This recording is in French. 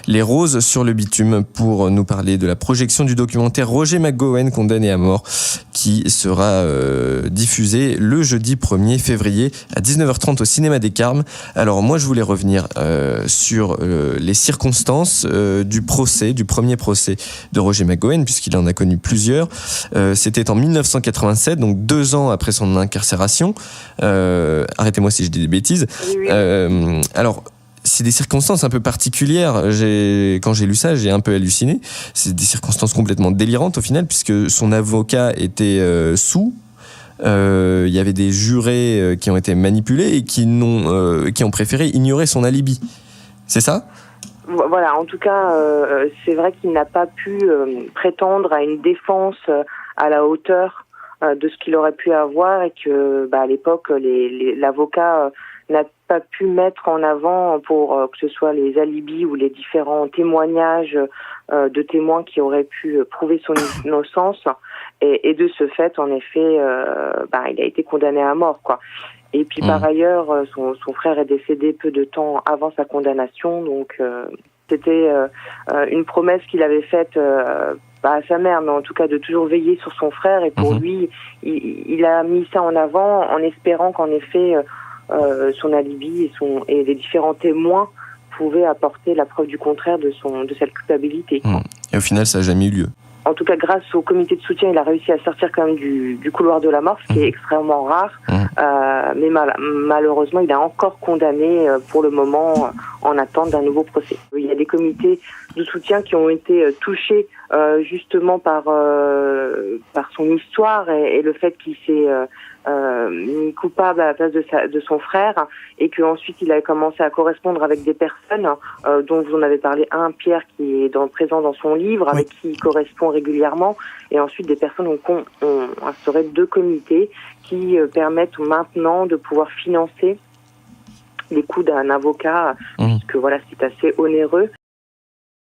Les Roses sur le bitume pour nous parler de la projection du documentaire Roger McGowan, condamné à mort, qui sera diffusé le jeudi 1er février à 19h30 au cinéma des Carmes. Alors moi je voulais revenir sur les circonstances du premier procès de Roger McGowan, puisqu'il en a connu plusieurs. C'était en 1987, donc 2 ans après son incarcération. Arrêtez-moi si je dis des bêtises. Oui. Alors, c'est des circonstances un peu particulières. Quand j'ai lu ça, j'ai un peu halluciné. C'est des circonstances complètement délirantes au final, puisque son avocat était sous. Il y avait des jurés qui ont été manipulés et qui ont préféré ignorer son alibi. C'est ça ? Voilà, en tout cas, c'est vrai qu'il n'a pas pu prétendre à une défense à la hauteur de ce qu'il aurait pu avoir, et que à l'époque, l'avocat n'a pas pu mettre en avant, pour que ce soit les alibis ou les différents témoignages de témoins qui auraient pu prouver son innocence, et de ce fait, en effet, il a été condamné à mort, quoi. Et puis par ailleurs, son frère est décédé peu de temps avant sa condamnation, donc c'était une promesse qu'il avait faite à sa mère, mais en tout cas de toujours veiller sur son frère, et pour lui, il a mis ça en avant en espérant qu'en effet son alibi et les différents témoins pouvaient apporter la preuve du contraire de cette culpabilité. Et au final, ça n'a jamais eu lieu. En tout cas, grâce au comité de soutien, il a réussi à sortir quand même du couloir de la mort, ce qui est extrêmement rare. Mais malheureusement, il est encore condamné pour le moment en attente d'un nouveau procès. Il y a des comités de soutien qui ont été touchés justement par son histoire et le fait qu'il s'est mis coupable à la place de son frère, et qu'ensuite il a commencé à correspondre avec des personnes dont vous en avez parlé, Pierre, qui est présent dans son livre, avec qui il correspond régulièrement, et ensuite des personnes ont instauré 2 comités qui permettent maintenant de pouvoir financer les coûts d'un avocat, puisque voilà, c'est assez onéreux,